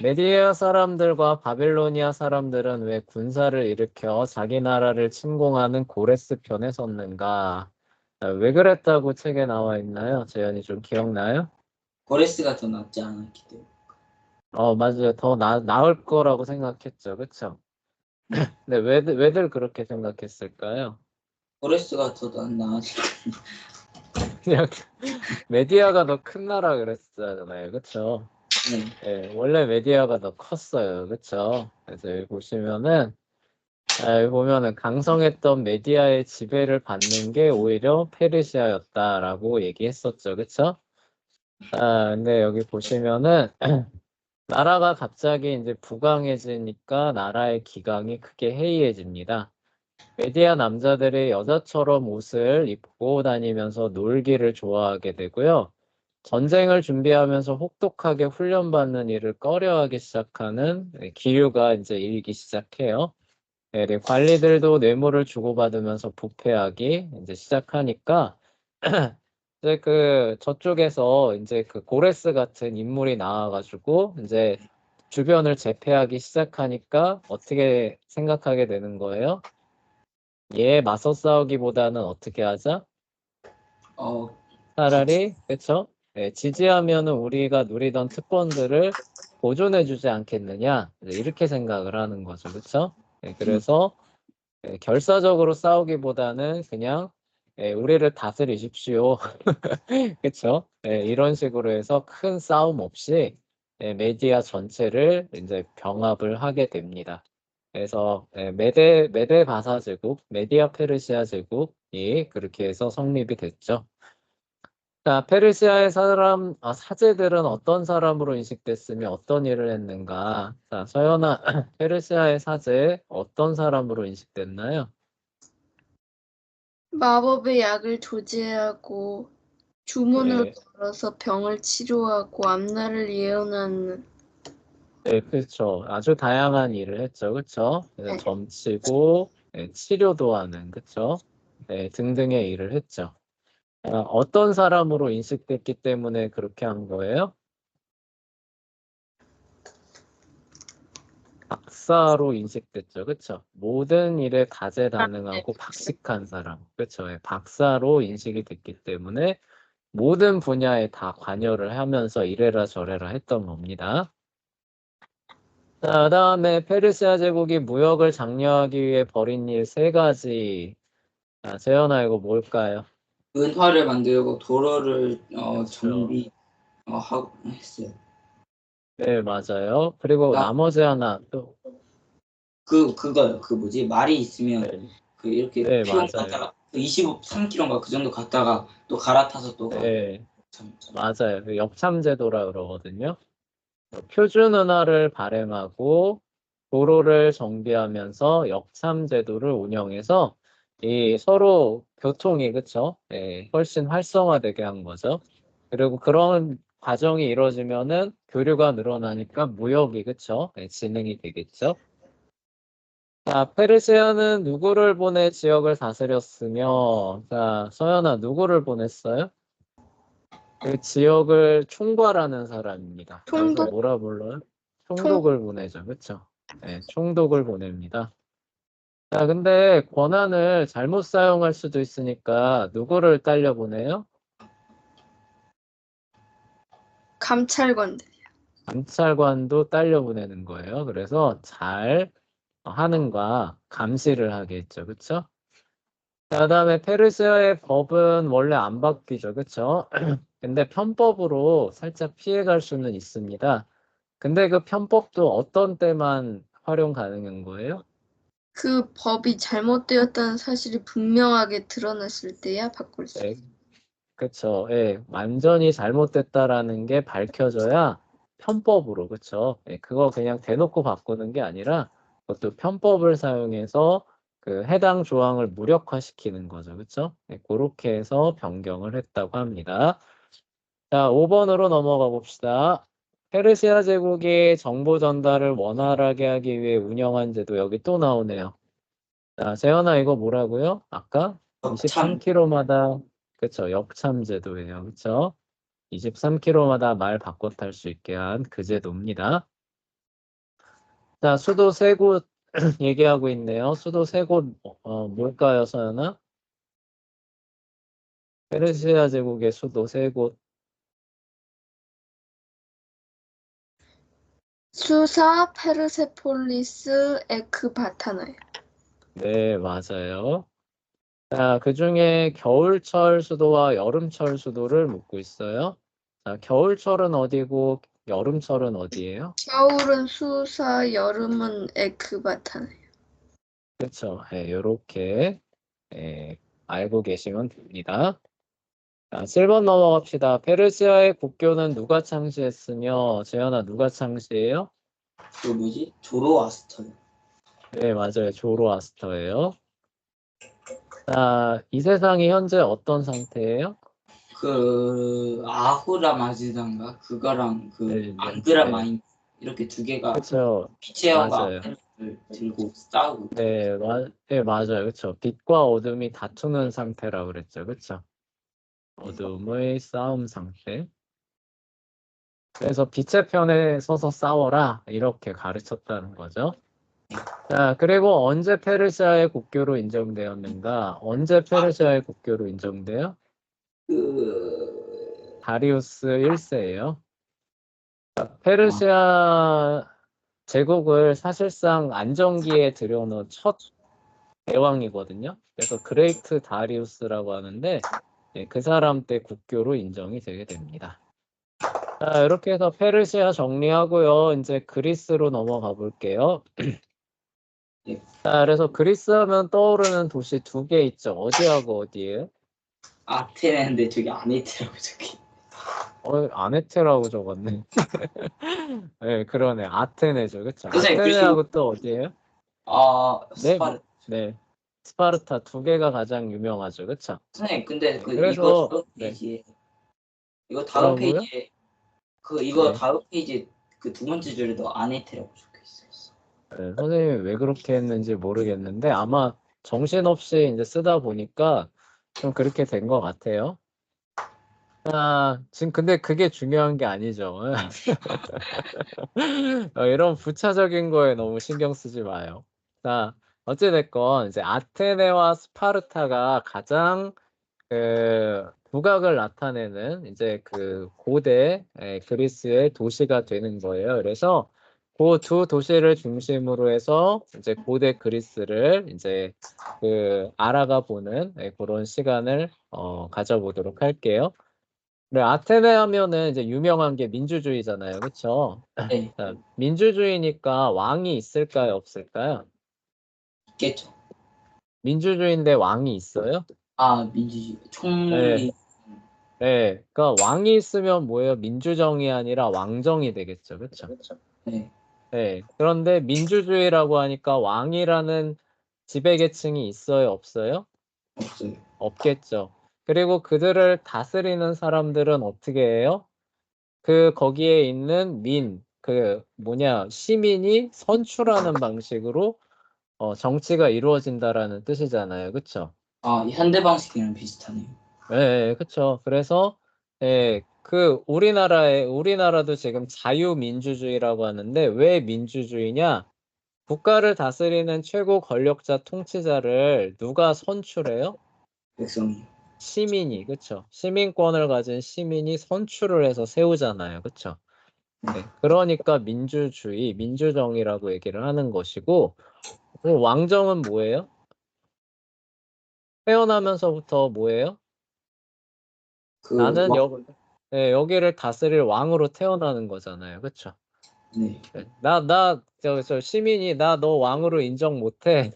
메디아 사람들과 바빌로니아 사람들은 왜 군사를 일으켜 자기 나라를 침공하는 고레스 편에 섰는가? 왜 그랬다고 책에 나와 있나요? 재현이 좀 기억나요? 고레스가 더 낫지 않았기 때문에. 맞아요. 더 나을 거라고 생각했죠. 그쵸? 근데 왜들 그렇게 생각했을까요? 고레스가 더 나았지. 그냥 메디아가 더 큰 나라 그랬잖아요. 그쵸? 네. 예, 원래 메디아가 더 컸어요. 그쵸? 그래서 여기 보면은 강성했던 메디아의 지배를 받는 게 오히려 페르시아였다라고 얘기했었죠. 그쵸? 근데 여기 보시면은 나라가 갑자기 이제 부강해지니까 나라의 기강이 크게 해이해집니다. 메디아 남자들이 여자처럼 옷을 입고 다니면서 놀기를 좋아하게 되고요. 전쟁을 준비하면서 혹독하게 훈련받는 일을 꺼려하기 시작하는 기류가 이제 일기 시작해요. 네, 관리들도 뇌물을 주고받으면서 부패하기 이제 시작하니까 이제 저쪽에서 이제 고레스 같은 인물이 나와가지고 이제 주변을 제패하기 시작하니까 어떻게 생각하게 되는 거예요? 얘 맞서 싸우기보다는 어떻게 하자? 어, 차라리 그쵸? 네, 지지하면은 우리가 누리던 특권들을 보존해주지 않겠느냐? 이렇게 생각을 하는 거죠, 그쵸? 네, 그래서 결사적으로 싸우기보다는 그냥 우리를 다스리십시오. 그쵸? 이런 식으로 해서 큰 싸움 없이 메디아 전체를 이제 병합을 하게 됩니다. 그래서 메데 바사 제국, 메디아 페르시아 제국이 그렇게 해서 성립이 됐죠. 자, 페르시아의 사제들은 어떤 사람으로 인식됐으며 어떤 일을 했는가? 자, 서연아, 페르시아의 사제 어떤 사람으로 인식됐나요? 마법의 약을 조제하고 주문을 네, 걸어서 병을 치료하고 앞날을 예언하는. 네, 그렇죠. 아주 다양한 일을 했죠. 그렇죠? 네. 점치고 치료도 하는, 그렇죠? 네, 등등의 일을 했죠. 어떤 사람으로 인식됐기 때문에 그렇게 한 거예요? 박사로 인식됐죠. 그렇죠? 모든 일에 다재다능하고 박식한 사람. 그렇죠? 박사로 인식이 됐기 때문에 모든 분야에 다 관여를 하면서 이래라 저래라 했던 겁니다. 자, 그다음에 페르시아 제국이 무역을 장려하기 위해 벌인 일 세 가지. 재현아 이거 뭘까요? 은화를 만들고 도로를 그렇죠. 하고 했어요. 네, 맞아요. 그리고 나 나머지 하나 또. 그거요. 그 뭐지? 말이 있으면 네, 그 이렇게 네, 피용 맞아요. 갔다가 23km인가 그 정도 갔다가 또 갈아타서 또 가고. 네, 참. 맞아요. 역참제도라 그러거든요. 표준 은하를 발행하고 도로를 정비하면서 역참제도를 운영해서 이 서로 교통이 그쵸? 예, 훨씬 활성화되게 한 거죠. 그리고 그런 과정이 이루어지면은 교류가 늘어나니까 무역이 그쵸? 예, 진행이 되겠죠. 자, 페르시아는 누구를 보내 지역을 다스렸으며, 자, 서연아 누구를 보냈어요? 그 지역을 총괄하는 사람입니다. 그래서 총독. 뭐라 불러요? 총 총독을 보내죠. 그쵸? 네, 총독을 보냅니다. 자, 근데 권한을 잘못 사용할 수도 있으니까 누구를 딸려 보내요? 감찰관들. 감찰관도 딸려 보내는 거예요. 그래서 잘 하는가 감시를 하겠죠. 그쵸? 자, 그다음에 페르시아의 법은 원래 안 바뀌죠. 그쵸? 근데 편법으로 살짝 피해갈 수는 있습니다. 근데 그 편법도 어떤 때만 활용 가능한 거예요? 그 법이 잘못되었다는 사실이 분명하게 드러났을 때야 바꿀 수 네, 있어. 그쵸. 예, 완전히 잘못됐다라는 게 밝혀져야 편법으로, 그쵸. 예, 그거 그냥 대놓고 바꾸는 게 아니라 그것도 편법을 사용해서 그 해당 조항을 무력화시키는 거죠. 그쵸? 예, 그렇게 해서 변경을 했다고 합니다. 자, 5번으로 넘어가 봅시다. 페르시아 제국이 정보 전달을 원활하게 하기 위해 운영한 제도 여기 또 나오네요. 자, 재현아 이거 뭐라고요? 아까 참. 23km마다 그쵸? 역참 제도예요. 그쵸? 23km마다 말 바꿔 탈 수 있게 한 그 제도입니다. 자, 수도 세 곳 얘기하고 있네요. 수도 세 곳, 뭘까요, 서연아? 페르시아 제국의 수도 세 곳. 수사, 페르세폴리스, 에크바타나요. 네, 맞아요. 자, 그 중에 겨울철 수도와 여름철 수도를 묻고 있어요. 자, 겨울철은 어디고 여름철은 어디예요? 겨울은 수사, 여름은 에크바타나요. 그렇죠. 네, 이렇게 알고 계시면 됩니다. 자, 7번 넘어갑시다. 페르시아의 국교는 누가 창시했으며, 재현아 누가 창시해요? 그 뭐지? 조로아스터요. 네, 맞아요. 조로아스터예요. 자, 이 세상이 현재 어떤 상태예요? 그 아후라 마즈단가 그거랑 그 네, 네, 앙그라 네. 마인 이렇게 두 개가 그렇죠. 빛의 영과 맞아요. 페르를 들고 싸우고 네, 네, 맞아요. 그렇죠. 빛과 어둠이 다투는 상태라고 그랬죠. 그렇죠. 어둠의 싸움 상태. 그래서 빛의 편에 서서 싸워라 이렇게 가르쳤다는 거죠. 자, 그리고 언제 페르시아의 국교로 인정되었는가? 언제 페르시아의 국교로 인정돼요? 그 다리우스 1세예요. 페르시아 제국을 사실상 안정기에 들여놓은 첫 대왕이거든요. 그래서 그레이트 다리우스라고 하는데 그 사람 때 국교로 인정이 되게 됩니다. 자, 이렇게 해서 페르시아 정리하고요. 이제 그리스로 넘어가 볼게요. 자, 그래서 그리스 하면 떠오르는 도시 두 개 있죠. 어디하고 어디예요? 아테네인데 저기 아네트라고 저기 아네테라고 적었네. 네, 그러네. 아테네죠. 그쵸? 선생님 아테네하고 또 어디예요? 네, 스파르 네. 스파르타 두 개가 가장 유명하죠. 그쵸? 선생님 근데 그 그래서, 네. 이거 다음 뭐라고요? 페이지에 이거 네. 다음 페이지에 그 두 번째 줄에도 아네트라고 적혀 있어요. 네, 선생님이 왜 그렇게 했는지 모르겠는데 아마 정신없이 이제 쓰다 보니까 좀 그렇게 된 것 같아요. 지금 근데 그게 중요한 게 아니죠. 이런 부차적인 거에 너무 신경 쓰지 마요. 자, 어찌됐건 이제 아테네와 스파르타가 가장 그 두각을 나타내는 이제 그 고대 그리스의 도시가 되는 거예요. 그래서 그 두 도시를 중심으로 해서 이제 고대 그리스를 이제 그 알아가 보는 그런 시간을 가져보도록 할게요. 네, 아테네 하면은 이제 유명한 게 민주주의잖아요. 그렇죠? 네, 자, 민주주의니까 왕이 있을까요, 없을까요? 있겠죠. 민주주의인데 왕이 있어요? 민주주의 네. 총리 네, 그러니까 왕이 있으면 뭐예요? 민주정이 아니라 왕정이 되겠죠, 그렇죠? 네 네, 그런데 민주주의라고 하니까 왕이라는 지배계층이 있어요, 없어요? 없어요. 없겠죠. 그리고 그들을 다스리는 사람들은 어떻게 해요? 그 거기에 있는 시민이 선출하는 방식으로 정치가 이루어진다라는 뜻이잖아요, 그렇죠? 현대 방식이랑 비슷하네요. 네, 그렇죠. 그래서 우리나라도 지금 자유민주주의라고 하는데 왜 민주주의냐? 국가를 다스리는 최고 권력자 통치자를 누가 선출해요? 백성이 시민이, 그렇죠? 시민권을 가진 시민이 선출을 해서 세우잖아요, 그렇죠? 네, 그러니까 민주정이라고 얘기를 하는 것이고, 그럼 왕정은 뭐예요? 태어나면서부터 뭐예요? 그 나는 왕, 네, 여기를 다스릴 왕으로 태어나는 거잖아요. 그쵸? 네, 네, 저 시민이 나 너 왕으로 인정 못해.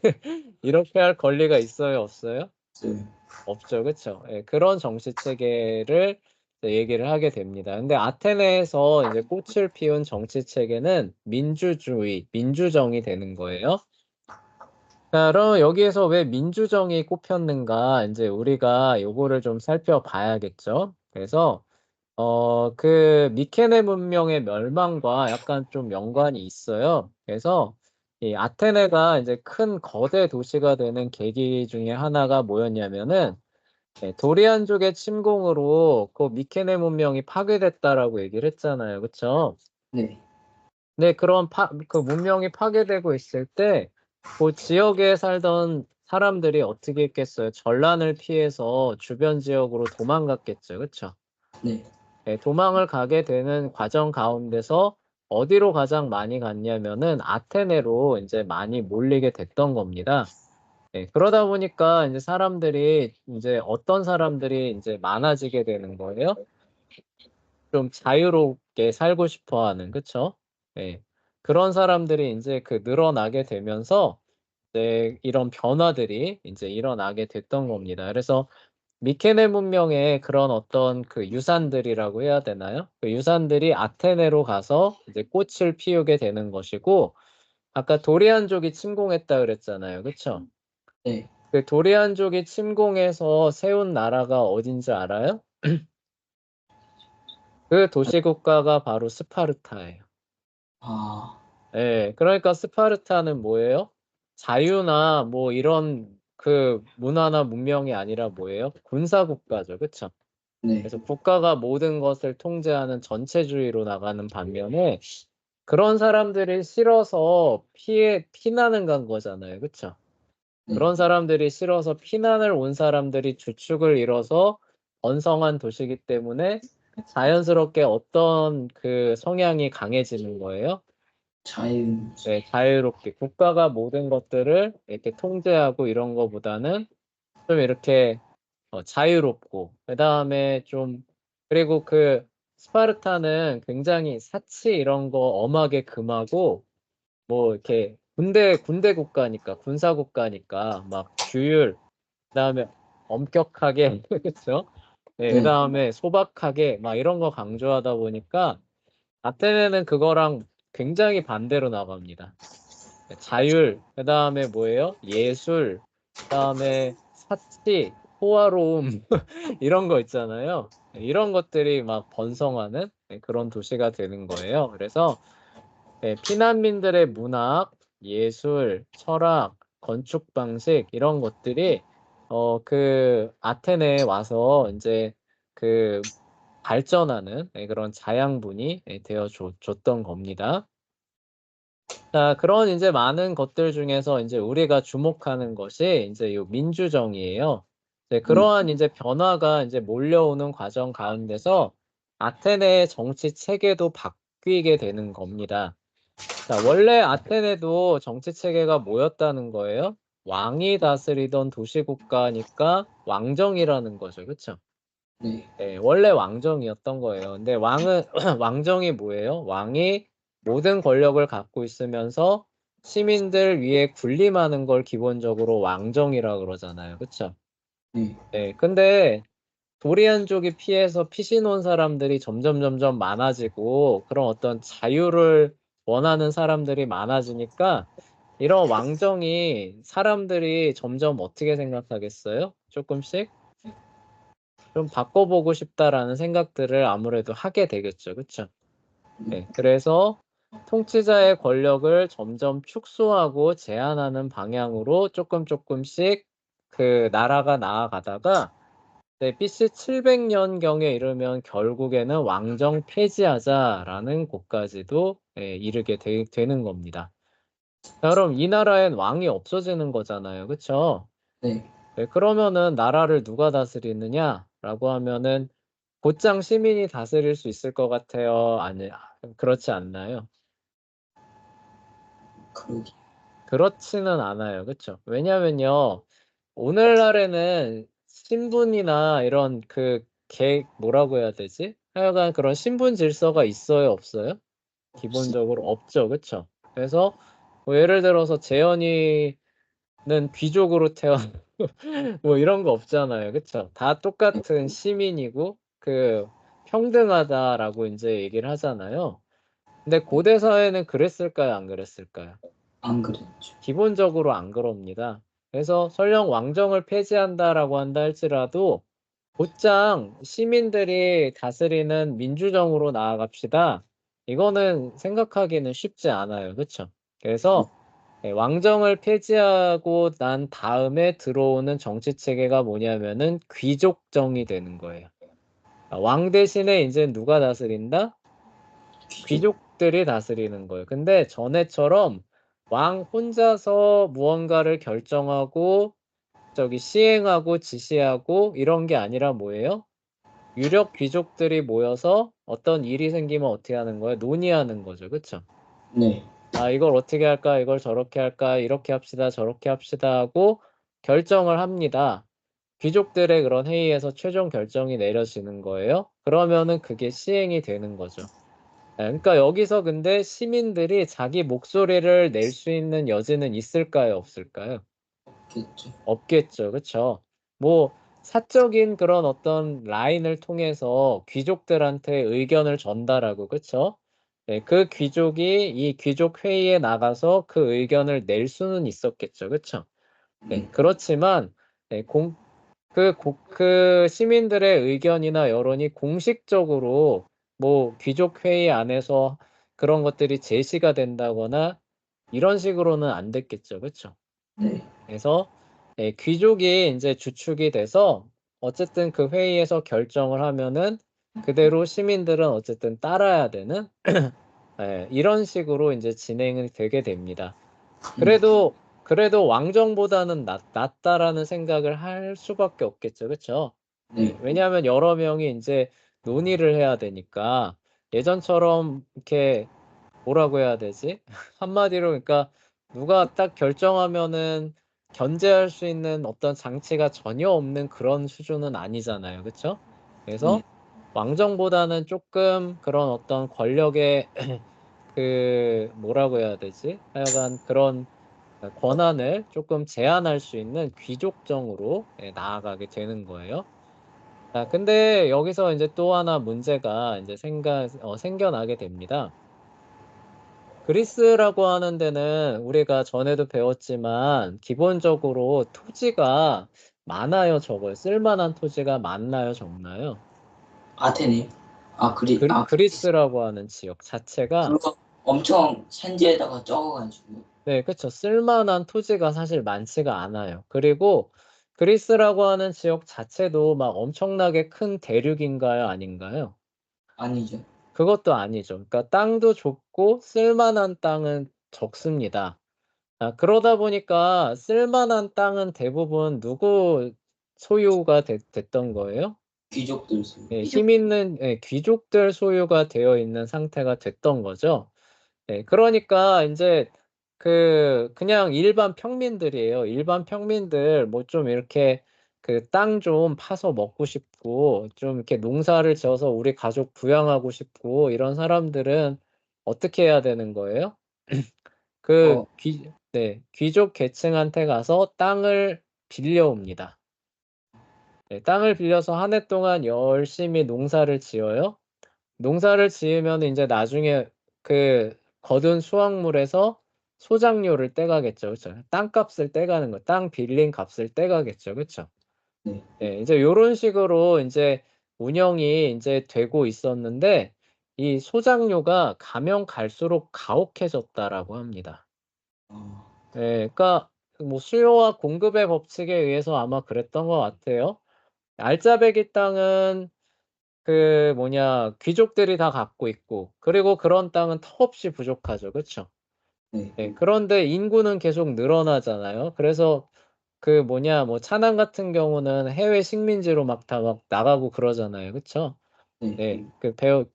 이렇게 할 권리가 있어요? 없어요? 있어요. 없죠. 그쵸? 예, 그런 정치 체계를 이제 얘기를 하게 됩니다. 근데 아테네에서 이제 꽃을 피운 정치 체계는 민주정이 되는 거예요. 자, 그럼 여기에서 왜 민주정이 꼽혔는가? 이제 우리가 요거를 좀 살펴봐야겠죠. 그래서 그 미케네 문명의 멸망과 약간 좀 연관이 있어요. 그래서 이 아테네가 이제 큰 거대 도시가 되는 계기 중에 하나가 뭐였냐면은 도리안족의 침공으로 그 미케네 문명이 파괴됐다라고 얘기를 했잖아요. 그쵸? 네, 네, 그런 그 문명이 파괴되고 있을 때, 그 지역에 살던 사람들이 어떻게 했겠어요? 전란을 피해서 주변 지역으로 도망갔겠죠. 그쵸? 네. 네, 도망을 가게 되는 과정 가운데서 어디로 가장 많이 갔냐면은 아테네로 이제 많이 몰리게 됐던 겁니다. 네, 그러다 보니까 이제 사람들이 이제 어떤 사람들이 이제 많아지게 되는 거예요? 좀 자유롭게 살고 싶어 하는, 그쵸? 예. 그런 사람들이 이제 그 늘어나게 되면서 이제 이런 변화들이 이제 일어나게 됐던 겁니다. 그래서 미케네 문명의 그런 어떤 그 유산들이라고 해야 되나요? 그 유산들이 아테네로 가서 이제 꽃을 피우게 되는 것이고, 아까 도리안족이 침공했다 그랬잖아요. 그쵸? 네. 그 도리안족이 침공해서 세운 나라가 어딘지 알아요? 그 도시 국가가 바로 스파르타예요. 아, 예, 그러니까 스파르타는 뭐예요? 자유나 뭐 이런 그 문화나 문명이 아니라 뭐예요? 군사 국가죠. 그쵸? 네. 그래서 국가가 모든 것을 통제하는 전체주의로 나가는 반면에 그런 사람들이 싫어서 피난을 간 거잖아요. 그쵸? 네. 그런 사람들이 싫어서 피난을 온 사람들이 주축을 이뤄서 번성한 도시이기 때문에 자연스럽게 어떤 그 성향이 강해지는 거예요? 자유. 네, 자유롭게 국가가 모든 것들을 이렇게 통제하고 이런 거보다는 좀 이렇게 자유롭고 그다음에 좀 그리고 그 스파르타는 굉장히 사치 이런 거 엄하게 금하고 뭐 이렇게 군대 국가니까 군사 국가니까 막 규율 그다음에 엄격하게 그렇죠? 네, 네. 그다음에 소박하게 막 이런 거 강조하다 보니까 아테네는 그거랑 굉장히 반대로 나갑니다. 자율, 그다음에 뭐예요? 예술, 그다음에 사치, 호화로움 이런 거 있잖아요. 이런 것들이 막 번성하는 그런 도시가 되는 거예요. 그래서 피난민들의 문학, 예술, 철학, 건축 방식 이런 것들이 그 아테네에 와서 이제 그 발전하는 그런 자양분이 되어 줬던 겁니다. 자, 그런 이제 많은 것들 중에서 이제 우리가 주목하는 것이 이제 요 민주정의예요. 이제 그러한 이제 변화가 이제 몰려오는 과정 가운데서 아테네의 정치 체계도 바뀌게 되는 겁니다. 자, 원래 아테네도 정치 체계가 뭐였다는 거예요? 왕이 다스리던 도시 국가니까 왕정이라는 거죠. 그쵸? 네. 네, 원래 왕정이었던 거예요. 근데 왕은 왕정이 뭐예요? 왕이 모든 권력을 갖고 있으면서 시민들 위에 군림하는 걸 기본적으로 왕정이라 그러잖아요. 그쵸? 네. 네, 근데 도리안족이 피해서 피신 온 사람들이 점점 많아지고 그런 어떤 자유를 원하는 사람들이 많아지니까 이런 왕정이 사람들이 점점 어떻게 생각하겠어요? 조금씩? 좀 바꿔보고 싶다라는 생각들을 아무래도 하게 되겠죠. 그쵸? 네, 그래서 통치자의 권력을 점점 축소하고 제한하는 방향으로 조금씩 그 나라가 나아가다가 네, BC 700년경에 이르면 결국에는 왕정 폐지하자라는 곳까지도 이르게 되는 겁니다. 자, 그럼 이 나라엔 왕이 없어지는 거잖아요. 그쵸? 네. 네, 그러면은 나라를 누가 다스리느냐라고 하면은 곧장 시민이 다스릴 수 있을 것 같아요. 아니, 그렇지 않나요? 그러기. 그렇지는 않아요. 그쵸? 왜냐면요. 오늘날에는 신분이나 이런 뭐라고 해야 되지? 하여간 그런 신분 질서가 있어요, 없어요? 기본적으로 없죠. 그쵸? 그래서 뭐 예를 들어서 재현이는 귀족으로 태어나 뭐 이런 거 없잖아요. 그쵸? 다 똑같은 시민이고 평등하다라고 이제 얘기를 하잖아요. 근데 고대 사회는 그랬을까요? 안 그랬을까요? 안 그랬죠. 기본적으로 안 그럽니다. 그래서 설령 왕정을 폐지한다라고 한다 할지라도 곧장 시민들이 다스리는 민주정으로 나아갑시다. 이거는 생각하기는 쉽지 않아요. 그쵸? 그래서 왕정을 폐지하고 난 다음에 들어오는 정치 체계가 뭐냐면은 귀족정이 되는 거예요. 왕 대신에 이제 누가 다스린다? 귀족. 귀족들이 다스리는 거예요. 근데 전에처럼 왕 혼자서 무언가를 결정하고 시행하고 지시하고 이런 게 아니라 뭐예요? 유력 귀족들이 모여서 어떤 일이 생기면 어떻게 하는 거예요? 논의하는 거죠. 그쵸? 네. 아, 이걸 어떻게 할까? 이걸 저렇게 할까? 이렇게 합시다. 저렇게 합시다 하고 결정을 합니다. 귀족들의 그런 회의에서 최종 결정이 내려지는 거예요. 그러면은 그게 시행이 되는 거죠. 그러니까 여기서 근데 시민들이 자기 목소리를 낼 수 있는 여지는 있을까요? 없을까요? 그렇죠. 없겠죠. 그쵸? 뭐 사적인 그런 어떤 라인을 통해서 귀족들한테 의견을 전달하고, 그쵸? 네, 그 귀족이 이 귀족 회의에 나가서 그 의견을 낼 수는 있었겠죠. 그쵸? 네, 그렇지만 네, 그 시민들의 의견이나 여론이 공식적으로 뭐 귀족 회의 안에서 그런 것들이 제시가 된다거나 이런 식으로는 안 됐겠죠. 그쵸? 네. 그래서 귀족이 이제 주축이 돼서 어쨌든 그 회의에서 결정을 하면은 그대로 시민들은 어쨌든 따라야 되는 이런 식으로 이제 진행이 되게 됩니다. 그래도 왕정보다는 낫다라는 생각을 할 수밖에 없겠죠. 그쵸? 네. 왜냐하면 여러 명이 이제 논의를 해야 되니까 예전처럼 이렇게 뭐라고 해야 되지? 한마디로 그러니까 누가 딱 결정하면은 견제할 수 있는 어떤 장치가 전혀 없는 그런 수준은 아니잖아요. 그쵸? 네. 그래서 왕정보다는 조금 그런 어떤 권력의 그 뭐라고 해야 되지? 하여간 그런 권한을 조금 제한할 수 있는 귀족정으로 나아가게 되는 거예요. 자, 근데 여기서 이제 또 하나 문제가 이제 생겨나게 됩니다. 그리스라고 하는 데는 우리가 전에도 배웠지만 기본적으로 토지가 많아요, 적어요? 쓸만한 토지가 많나요, 적나요? 아테네. 그리스. 그리스라고 하는 지역 자체가 그거 엄청 산지에다가 적어가지고. 네, 그쵸. 쓸만한 토지가 사실 많지가 않아요. 그리고 그리스라고 하는 지역 자체도 막 엄청나게 큰 대륙인가요, 아닌가요? 아니죠. 그것도 아니죠. 그러니까 땅도 좁고 쓸만한 땅은 적습니다. 그러다 보니까 쓸만한 땅은 대부분 누구 소유가 됐던 거예요? 귀족들 소유. 귀족. 힘 있는 귀족들 소유가 되어 있는 상태가 됐던 거죠. 그러니까 이제 그냥 일반 평민들이에요. 일반 평민들 뭐 좀 이렇게 그 땅 좀 파서 먹고 싶고 좀 이렇게 농사를 지어서 우리 가족 부양하고 싶고 이런 사람들은 어떻게 해야 되는 거예요? 어, 귀족 계층한테 가서 땅을 빌려옵니다. 땅을 빌려서 한 해 동안 열심히 농사를 지어요. 농사를 지으면 이제 나중에 그 거둔 수확물에서 소작료를 떼가겠죠. 그쵸? 땅값을 떼가는 거, 땅 빌린 값을 떼가겠죠. 그쵸? 네. 이제 요런 식으로 이제 운영이 이제 되고 있었는데 이 소작료가 가면 갈수록 가혹해졌다라고 합니다. 어, 그러니까 뭐 수요와 공급의 법칙에 의해서 아마 그랬던 것 같아요. 알짜배기 땅은 귀족들이 다 갖고 있고, 그리고 그런 땅은 턱없이 부족하죠. 그쵸? 네. 그런데 인구는 계속 늘어나잖아요. 그래서 뭐 차남 같은 경우는 해외 식민지로 막 나가고 그러잖아요. 그쵸? 네.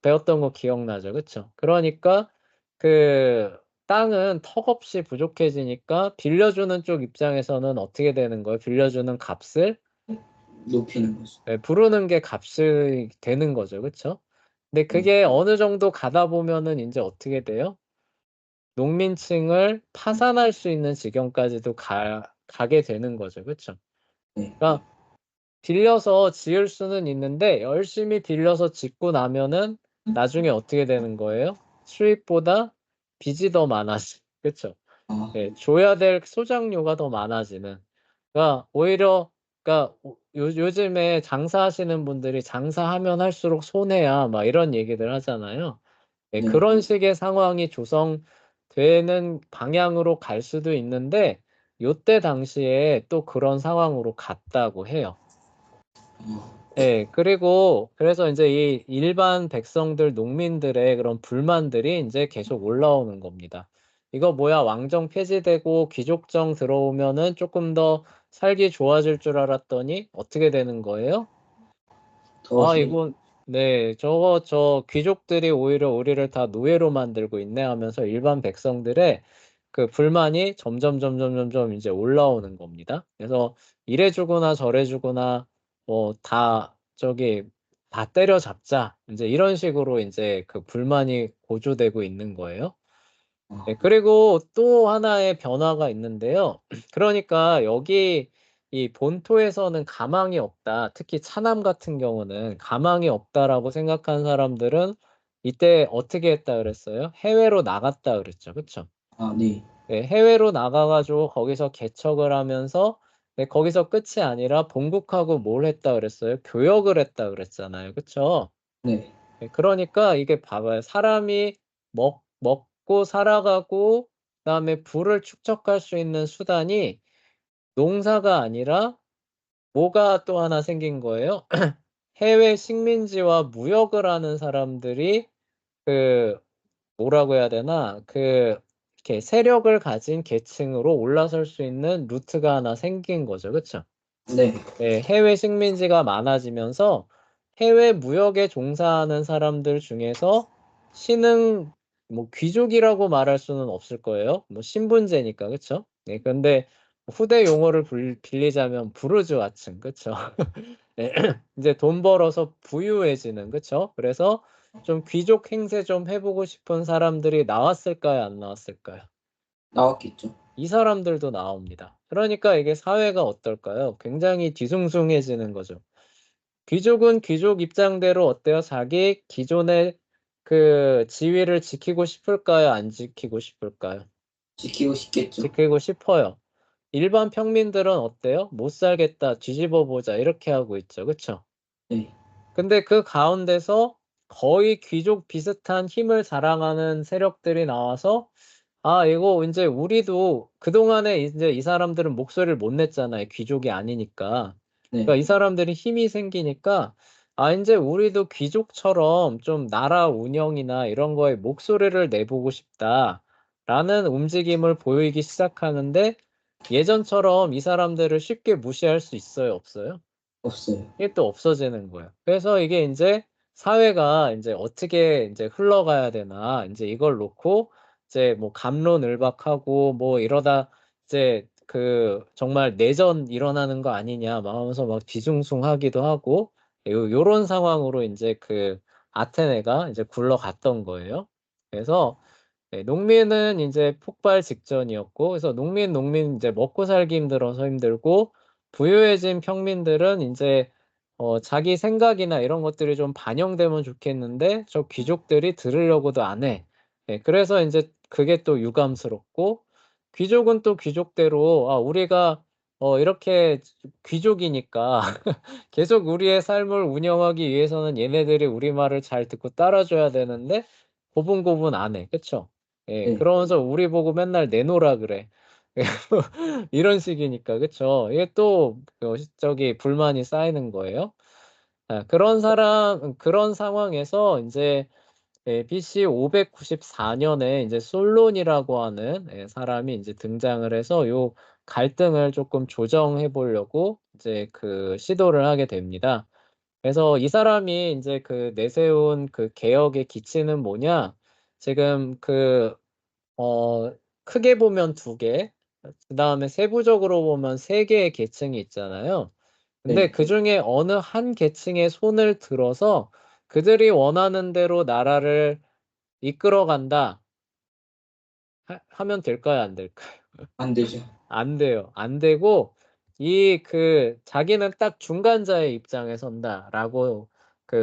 배웠던 거 기억나죠? 그쵸? 그러니까 그 땅은 턱없이 부족해지니까 빌려주는 쪽 입장에서는 어떻게 되는 거예요? 빌려주는 값을 높이는 거죠. 부르는 게 값이 되는 거죠. 그쵸? 근데 네. 그게 어느 정도 가다 보면은 이제 어떻게 돼요? 농민층을 파산할 수 있는 지경까지도 가게 되는 거죠. 그쵸? 네. 그러니까 빌려서 지을 수는 있는데 열심히 빌려서 짓고 나면은 나중에 어떻게 되는 거예요? 수입보다 빚이 더 많아지. 그쵸? 아, 줘야 될 소장료가 더 많아지는. 그러니까 오히려 그러니까 요즘에 장사하시는 분들이 장사하면 할수록 손해야 막 이런 얘기들 하잖아요. 네. 그런 식의 상황이 조성되는 방향으로 갈 수도 있는데 요때 당시에 또 그런 상황으로 갔다고 해요. 어, 예, 그리고 그래서 이제 이 일반 백성들, 농민들의 그런 불만들이 이제 계속 올라오는 겁니다. 이거 뭐야, 왕정 폐지되고 귀족정 들어오면은 조금 더 살기 좋아질 줄 알았더니 어떻게 되는 거예요? 더 힘, 이건, 네, 저 귀족들이 오히려 우리를 다 노예로 만들고 있네 하면서 일반 백성들의 그 불만이 점점 이제 올라오는 겁니다. 그래서 이래 주거나 저래 주거나 뭐 다 때려잡자. 이제 이런 식으로 이제 그 불만이 고조되고 있는 거예요. 네, 그리고 또 하나의 변화가 있는데요. 그러니까 여기 이 본토에서는 가망이 없다. 특히 차남 같은 경우는 가망이 없다라고 생각한 사람들은 이때 어떻게 했다 그랬어요? 해외로 나갔다 그랬죠. 그쵸? 네. 네, 해외로 나가가지고 거기서 개척을 하면서 네, 거기서 끝이 아니라 본국하고 뭘 했다 그랬어요? 교역을 했다 그랬잖아요. 그쵸? 네. 네, 그러니까 이게 봐봐요. 사람이 먹고 살아가고 그다음에 부를 축적할 수 있는 수단이 농사가 아니라 뭐가 또 하나 생긴 거예요? 해외 식민지와 무역을 하는 사람들이 그 뭐라고 해야 되나? 이렇게 세력을 가진 계층으로 올라설 수 있는 루트가 하나 생긴 거죠. 그쵸? 네. 네, 해외 식민지가 많아지면서 해외 무역에 종사하는 사람들 중에서 신흥 뭐 귀족이라고 말할 수는 없을 거예요. 뭐 신분제니까 그쵸? 네, 근데 후대 용어를 빌리자면 부르주아층 그쵸? 네, 이제 돈 벌어서 부유해지는 그쵸? 그래서 좀 귀족 행세 좀 해보고 싶은 사람들이 나왔을까요? 안 나왔을까요? 나왔겠죠. 이 사람들도 나옵니다. 그러니까 이게 사회가 어떨까요? 굉장히 뒤숭숭해지는 거죠. 귀족은 귀족 입장대로 어때요? 자기 기존의 그 지위를 지키고 싶을까요? 안 지키고 싶을까요? 지키고 싶겠죠. 지키고 싶어요. 일반 평민들은 어때요? 못 살겠다, 뒤집어 보자 이렇게 하고 있죠. 그쵸? 네. 근데 그 가운데서 거의 귀족 비슷한 힘을 자랑하는 세력들이 나와서 이거 이제 우리도 그동안에 이제 이 사람들은 목소리를 못 냈잖아요. 귀족이 아니니까. 네. 그러니까 이 사람들이 힘이 생기니까 이제 우리도 귀족처럼 좀 나라 운영이나 이런 거에 목소리를 내보고 싶다라는 움직임을 보이기 시작하는데 예전처럼 이 사람들을 쉽게 무시할 수 있어요, 없어요? 없어요. 이게 또 없어지는 거예요. 그래서 이게 인제 사회가 인제 어떻게 인제 흘러가야 되나 인제 이걸 놓고 이제 뭐 갑론을박하고 뭐 이러다 이제 정말 내전 일어나는 거 아니냐 막 하면서 막 뒤숭숭하기도 하고 요런 상황으로 인제 아테네가 인제 굴러갔던 거예요. 그래서 네, 농민은 인제 폭발 직전이었고 그래서 농민 인제 먹고 살기 힘들어서 힘들고 부유해진 평민들은 인제 자기 생각이나 이런 것들이 좀 반영되면 좋겠는데 저 귀족들이 들으려고도 안 해. 예, 그래서 인제 그게 또 유감스럽고 귀족은 또 귀족대로 우리가 이렇게 귀족이니까 계속 우리의 삶을 운영하기 위해서는 얘네들이 우리 말을 잘 듣고 따라줘야 되는데 고분고분 안 해. 그쵸? 예. 네. 그러면서 우리 보고 맨날 내놓으라 그래. 이런 식이니까. 그쵸? 이게 또 불만이 쌓이는 거예요. 그런 상황에서 인제 BC 594 년에 인제 솔론이라고 하는 사람이 인제 등장을 해서 요 갈등을 쪼끔 조정해 보려고 이제 시도를 하게 됩니다. 그래서 이 사람이 인제 내세운 개혁의 기치는 뭐냐? 지금 크게 보면 2개, 그다음에 세부적으로 보면 3개의 계층이 있잖아요. 근데 네. 그중에 어느 한 계층의 손을 들어서 그들이 원하는 대로 나라를 이끌어 간다 하면 될까요? 안 될까요? 안 되죠. 안 돼요. 안 되고 자기는 딱 중간자의 입장에 선다라고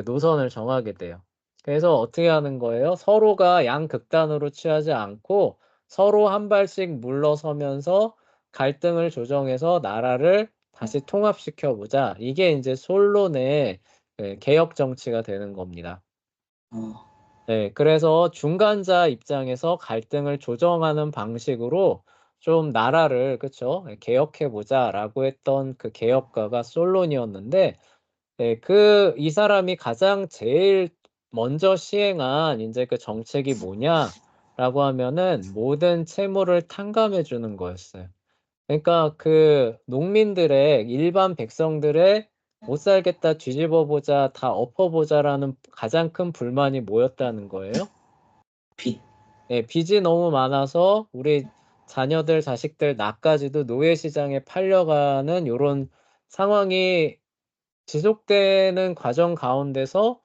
노선을 정하게 돼요. 그래서 어떻게 하는 거예요? 서로가 양극단으로 취하지 않고 서로 한 발씩 물러서면서 갈등을 조정해서 나라를 다시 통합시켜 보자. 이게 인제 솔론의 개혁 정치가 되는 겁니다. 어, 네. 그래서 중간자 입장에서 갈등을 조정하는 방식으로 좀 나라를 그쵸? 예 '개혁해 보자.'라고 했던 그 개혁가가 솔론이었는데 네, 이 사람이 가장 제일 먼저 시행한 이제 그 정책이 뭐냐라고 하면은 모든 채무를 탕감해 주는 거였어요. 그러니까 그 농민들의 일반 백성들의 못 살겠다 뒤집어 보자 다 엎어 보자라는 가장 큰 불만이 뭐였다는 거예요? 빚. 예, 빚이 너무 많아서 우리 자녀들, 자식들, 나까지도 노예 시장에 팔려가는 요런 상황이 지속되는 과정 가운데서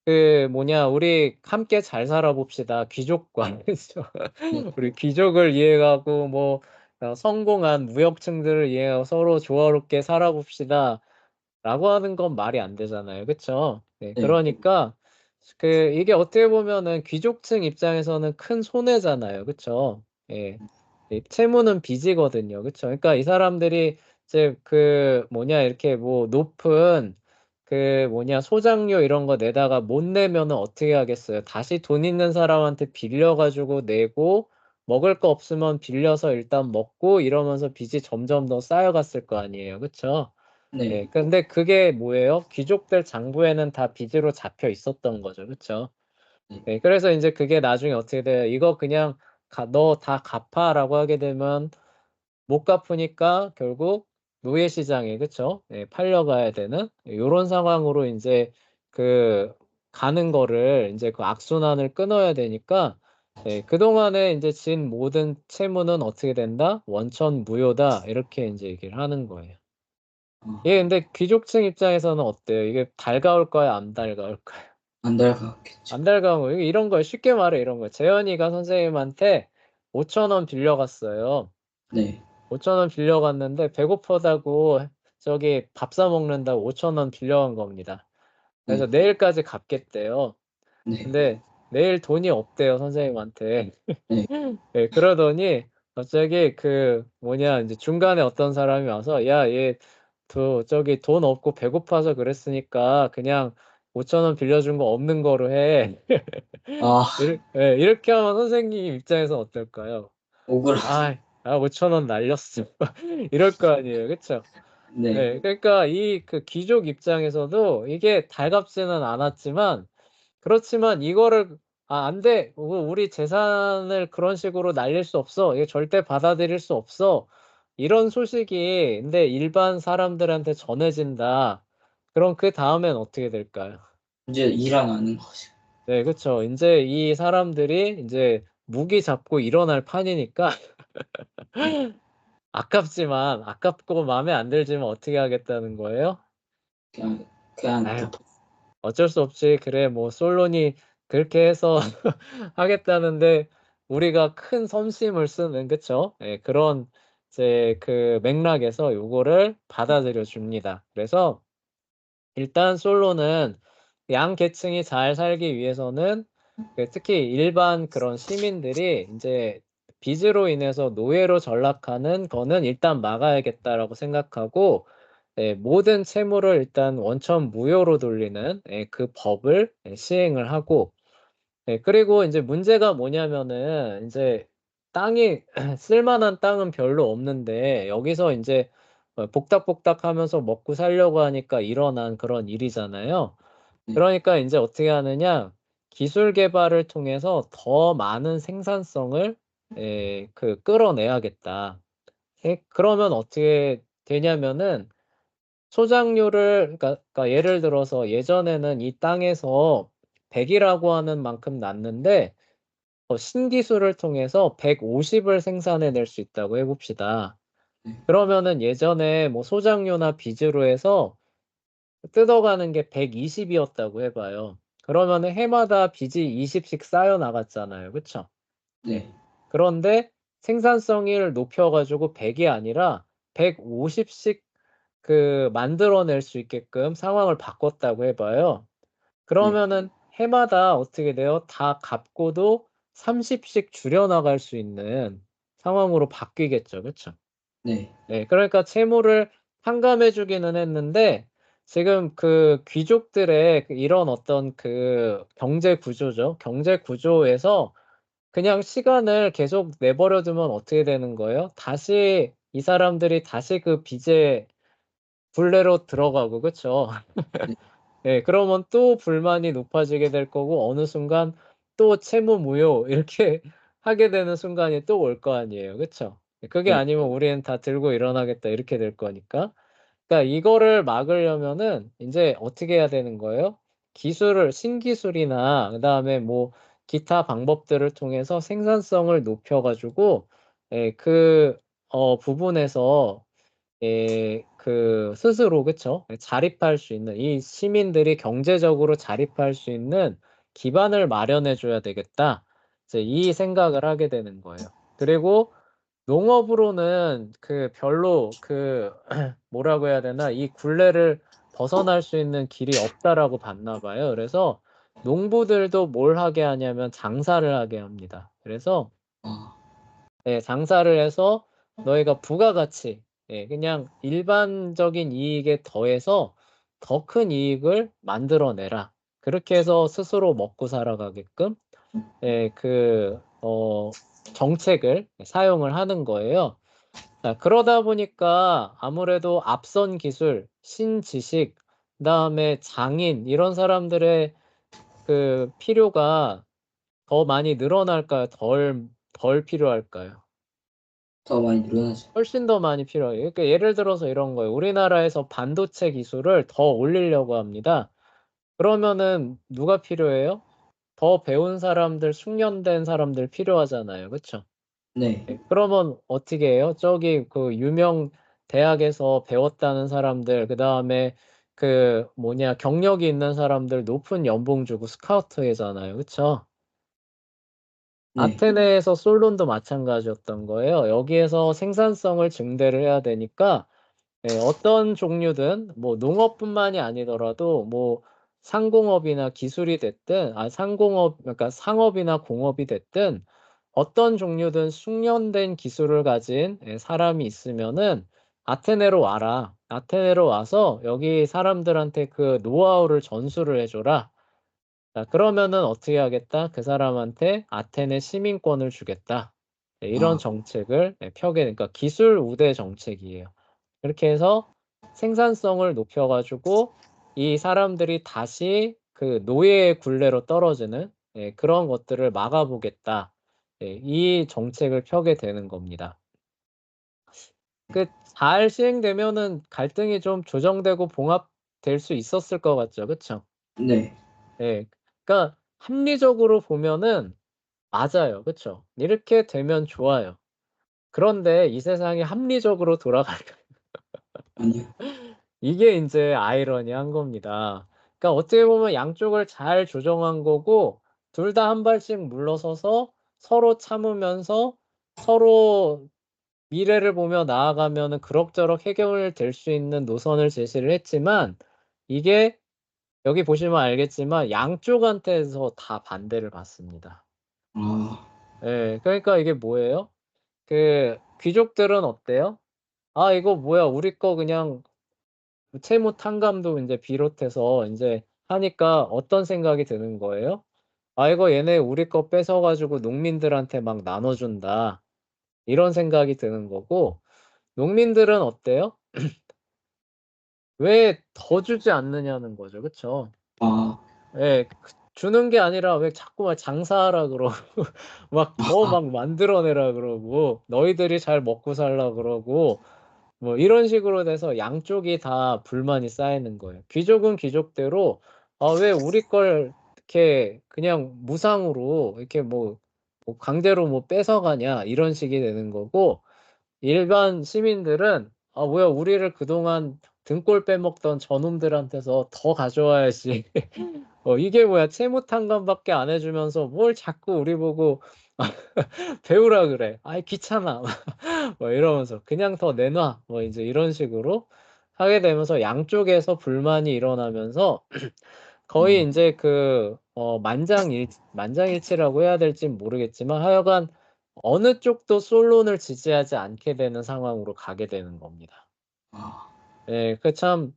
우리 함께 잘 살아봅시다. 귀족과, 그죠? 네. 우리 귀족을 이해하고, 성공한 무역층들을 이해하고 서로 조화롭게 살아봅시다. 라고 하는 건 말이 안 되잖아요. 그쵸? 네, 네. 그러니까, 이게 어떻게 보면은 귀족층 입장에서는 큰 손해잖아요. 그쵸? 예. 이 채무는 빚이거든요. 그쵸? 그러니까 이 사람들이 이제 이렇게 높은 소장료 이런 거 내다가 못 내면은 어떻게 하겠어요? 다시 돈 있는 사람한테 빌려가지고 내고, 먹을 거 없으면 빌려서 일단 먹고 이러면서 빚이 점점 더 쌓여갔을 거 아니에요. 그쵸? 네. 네, 근데 그게 뭐예요? 귀족들 장부에는 다 빚으로 잡혀 있었던 거죠. 그쵸? 네, 그래서 이제 그게 나중에 어떻게 돼요? 이거 그냥 너 다 갚아라고 하게 되면 못 갚으니까 결국 노예 시장에, 그쵸? 예, 팔려가야 되는 요런 상황으로 이제 가는 거를 이제 그 악순환을 끊어야 되니까 예, 그동안에 이제 진 모든 채무는 어떻게 된다? 원천 무효다. 이렇게 이제 얘기를 하는 거예요. 어, 예, 근데 귀족층 입장에서는 어때요? 이게 달가울까요? 안 달가울까요? 안 달가겠죠. 안 달가울 이런 걸 쉽게 말해 이런 거. 재현이가 선생님한테 5,000원 빌려갔어요. 네. 5,000원 빌려갔는데 배고프다고 저기 밥 사 먹는다고 5,000원 빌려간 겁니다. 그래서 네. 내일까지 갚겠대요. 네. 근데 내일 돈이 없대요, 선생님한테. 네. 네, 그러더니 갑자기 이제 중간에 어떤 사람이 와서 야, 저기 돈 없고 배고파서 그랬으니까 그냥 5,000원 빌려준 거 없는 거로 해. 아, 예, 이렇게 하면 선생님 입장에서 어떨까요? 억울하죠. 5,000원 날렸어. 이럴 거 아니에요. 그쵸? 네. 네, 그러니까 귀족 입장에서도 이게 달갑지는 않았지만, 그렇지만 이거를, 안 돼. 우리 재산을 그런 식으로 날릴 수 없어. 이거 절대 받아들일 수 없어. 이런 소식이, 근데 일반 사람들한테 전해진다. 그럼 그 다음엔 어떻게 될까요? 이제 일어나는 거죠. 네, 그쵸. 이제 이 사람들이 이제 무기 잡고 일어날 판이니까, 아깝고 마음에 안 들지만 어떻게 하겠다는 거예요? 그냥 아유, 덮. 어쩔 수 없지. 그래, 솔론이 그렇게 해서 하겠다는데 우리가 큰 섬심을 쓰는, 그쵸? 예, 그런 이제 맥락에서 요거를 받아들여 줍니다. 그래서 일단 솔로는 양 계층이 잘 살기 위해서는 특히 일반 그런 시민들이 이제 빚으로 인해서 노예로 전락하는 거는 일단 막아야겠다라고 생각하고 모든 채무를 일단 원천 무효로 돌리는 그 법을 시행을 하고 그리고 이제 문제가 뭐냐면은 이제 땅이 쓸만한 땅은 별로 없는데 여기서 이제 복닥복닥 하면서 먹고 살려고 하니까 일어난 그런 일이잖아요. 네. 그러니까 이제 어떻게 하느냐? 기술 개발을 통해서 더 많은 생산성을 끌어내야겠다. 그러면 어떻게 되냐면은 그러니까 예를 들어서 예전에는 이 땅에서 100이라고 하는 만큼 났는데 신기술을 통해서 150을 생산해낼 수 있다고 해봅시다. 네. 그러면은 예전에 소장료나 빚으로 해서 뜯어가는 게 120이었다고 해봐요. 그러면은 해마다 빚이 20씩 쌓여 나갔잖아요. 그쵸? 네. 네. 그런데 생산성을 높여가지고 100이 아니라 150씩 만들어낼 수 있게끔 상황을 바꿨다고 해봐요. 네. 그러면은 해마다 어떻게 돼요? 다 갚고도 30씩 줄여나갈 수 있는 상황으로 바뀌겠죠. 그쵸? 네. 네, 그러니까 채무를 탕감해 주기는 했는데 지금 귀족들의 이런 어떤 경제 구조죠. 경제 구조에서 그냥 시간을 계속 내버려 두면 어떻게 되는 거예요? 다시 이 사람들이 다시 그 빚에 굴레로 들어가고, 그쵸? 네. 예, 그러면 또 불만이 높아지게 될 거고 어느 순간 또 채무 무효 이렇게 하게 되는 순간이 또 올 거 아니에요. 그쵸? 그게 네. 아니면 우리는 다 들고 일어나겠다 이렇게 될 거니까. 그러니까 이거를 막으려면은 인제 어떻게 해야 되는 거예요? 기술을 신기술이나 그다음에 뭐 기타 방법들을 통해서 생산성을 높여 가지고 예 부분에서 스스로 그쵸? 자립할 수 있는 이 시민들이 경제적으로 자립할 수 있는 기반을 마련해 줘야 되겠다. 이제 이 생각을 하게 되는 거예요. 그리고 농업으로는 별로 뭐라고 해야 되나 이 굴레를 벗어날 수 있는 길이 없다라고 봤나 봐요. 그래서 농부들도 뭘 하게 하냐면 장사를 하게 합니다. 그래서 아, 장사를 해서 너희가 부가가치 그냥 일반적인 이익에 더해서 더 큰 이익을 만들어 내라. 그렇게 해서 스스로 먹고 살아가게끔 정책을 사용을 하는 거예요. 자 그러다 보니까 아무래도 앞선 기술, 신지식 그다음에 장인 이런 사람들의 필요가 더 많이 늘어날까요? 덜 필요할까요? 더 많이 늘어나죠. 훨씬 더 많이 필요해요. 그러니까 예를 들어서 이런 거예요. 우리나라에서 반도체 기술을 더 올리려고 합니다. 그러면은 누가 필요해요? 더 배운 사람들, 숙련된 사람들 필요하잖아요. 그쵸? 네. 그러면 어떻게 해요? 저기 유명 대학에서 배웠다는 사람들, 그다음에 경력이 있는 사람들 높은 연봉 주고 스카우트회잖아요. 그쵸? 네. 아테네에서 솔론도 마찬가지였던 거예요. 여기에서 생산성을 증대를 해야 되니까 어떤 종류든 뭐 농업뿐만이 아니더라도 뭐 상공업이나 기술이 됐든 그러니까 상업이나 공업이 됐든 어떤 종류든 숙련된 기술을 가진 사람이 있으면은 "아테네로 와라. 아테네로 와서 여기 사람들한테 그 노하우를 전수를 해 줘라." 자 그러면은 어떻게 하겠다? 그 사람한테 아테네 시민권을 주겠다. 이런 아, 정책을 펴게 그러니까 기술 우대 정책이에요. 그렇게 해서 생산성을 높여 가지고 이 사람들이 다시 노예의 굴레로 떨어지는 그런 것들을 막아 보겠다. 이 정책을 펴게 되는 겁니다. 잘 시행되면은 갈등이 좀 조정되고 봉합될 수 있었을 것 같죠. 그쵸? 네. 예. 그러니까 합리적으로 보면은 맞아요. 그쵸? 이렇게 되면 좋아요. 그런데 이 세상이 합리적으로 돌아갈까요? 아니요. 이게 인제 아이러니한 겁니다. 그러니까 어떻게 보면 양쪽을 잘 조정한 거고 둘 다 한 발씩 물러서서 서로 참으면서 서로 미래를 보며 나아가면은 그럭저럭 해결될 수 있는 노선을 제시를 했지만 이게 여기 보시면 알겠지만 양쪽한테서 다 반대를 받습니다. 아, 예. 그러니까 이게 뭐예요? 귀족들은 어때요? '아 이거 뭐야 우리 거 그냥' 채무 탕감도 인제 비롯해서 인제 하니까 어떤 생각이 드는 거예요? '아 이거 얘네 우리 거 뺏어 가지고 농민들한테 막 나눠 준다.' 이런 생각이 드는 거고 농민들은 어때요? 왜 더 주지 않느냐는 거죠. 그쵸? 아, 예. 주는 게 아니라 왜 자꾸만 장사하라 그러고 막 더 막 만들어 내라 그러고 너희들이 잘 먹고 살라 그러고 뭐 이런 식으로 돼서 양쪽이 다 불만이 쌓이는 거예요. 귀족은 귀족대로 '아 왜 우리 걸 이렇게 그냥 무상으로 이렇게 강제로 뺏어가냐.' 이런 식이 되는 거고 일반 시민들은 '아 뭐야 우리를 그동안 등골 빼먹던 저놈들한테서 더 가져와야지.' 이게 뭐야 채무 탕감밖에 안 해 주면서 뭘 자꾸 우리 보고 배우라 그래. "아이 귀찮아." 이러면서 "그냥 더 내놔." 인제 이런 식으로 하게 되면서 양쪽에서 불만이 일어나면서 거의 아, 인제 만장일치라고 해야 될진 모르겠지만 하여간 어느 쪽도 솔론을 지지하지 않게 되는 상황으로 가게 되는 겁니다. 아, 예. 참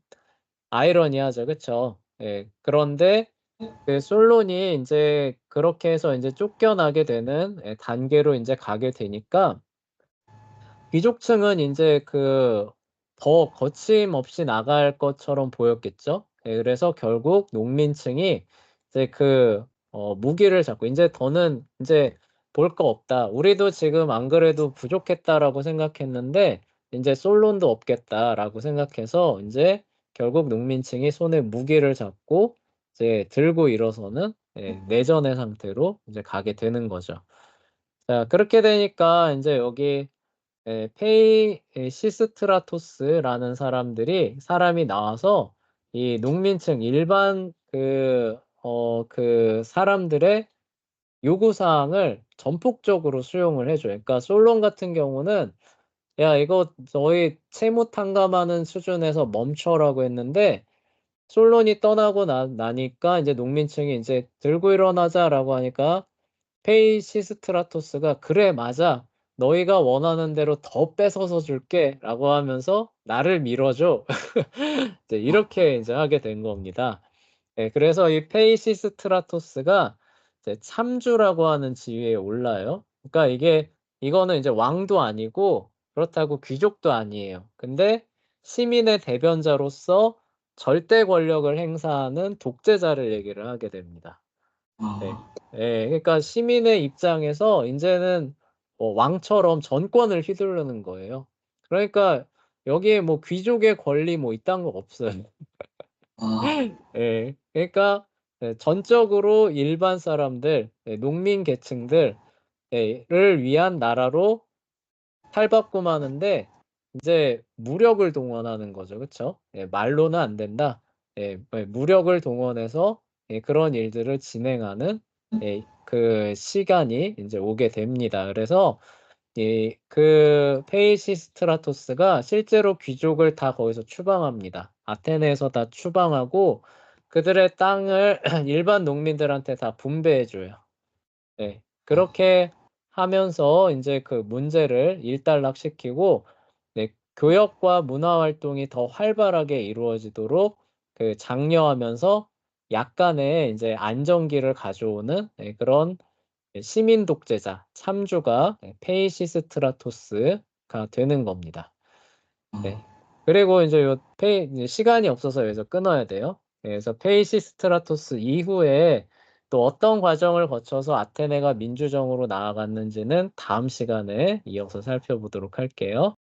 아이러니하죠. 그쵸? 예. 그런데 솔론이 인제 그렇게 해서 인제 쫓겨나게 되는 단계로 인제 가게 되니까 귀족층은 인제 더 거침없이 나갈 것처럼 보였겠죠. 예, 그래서 결국 농민층이 이제 무기를 잡고 이제 더는 이제 볼 거 없다. 우리도 지금 안 그래도 부족했다라고 생각했는데 이제 솔론도 없겠다라고 생각해서 이제 결국 농민층이 손에 무기를 잡고 이제 들고 일어서는 내전의 상태로 이제 가게 되는 거죠. 자, 그렇게 되니까 이제 여기 시스트라토스라는 사람이 나와서 이 농민층 일반 그 사람들의 요구사항을 전폭적으로 수용을 해줘요. 그러니까 솔론 같은 경우는 야, 이거 너희 채무 탕감하는 수준에서 멈춰라고 했는데 솔론이 떠나고 나니까 이제 농민층이 이제 들고 일어나자라고 하니까 페이시스트라토스가 그래 맞아 너희가 원하는 대로 더 뺏어서 줄게라고 하면서 나를 밀어줘. 이제 이렇게 이제 하게 된 겁니다. 그래서 이 페이시스트라토스가 이제 참주라고 하는 지위에 올라요. 그러니까 이거는 이제 왕도 아니고 그렇다고 귀족도 아니에요. 근데 시민의 대변자로서 절대 권력을 행사하는 독재자를 얘기를 하게 됩니다. 네. 그러니까 시민의 입장에서 이제는 왕처럼 전권을 휘두르는 거예요. 그러니까 여기에 뭐 귀족의 권리 뭐 이딴 거 없어요. 그러니까 전적으로 일반 사람들, 농민 계층들을 위한 나라로 탈바꿈하는데 이제 무력을 동원하는 거죠, 그렇죠? 말로는 안 된다. 무력을 동원해서 그런 일들을 진행하는 그 시간이 이제 오게 됩니다. 그래서 그 페이시스트라토스가 실제로 귀족을 다 거기서 추방합니다. 아테네에서 다 추방하고 그들의 땅을 일반 농민들한테 다 분배해줘요. 그렇게 하면서 이제 그 문제를 일단락시키고 교역과 문화 활동이 더 활발하게 이루어지도록 장려하면서 약간의 이제 안정기를 가져오는 그런 시민 독재자 참주가 페이시스트라토스가 되는 겁니다. 그리고 이제 이제 시간이 없어서 여기서 끊어야 돼요. 그래서 페이시스트라토스 이후에 또 어떤 과정을 거쳐서 아테네가 민주정으로 나아갔는지는 다음 시간에 이어서 살펴보도록 할게요.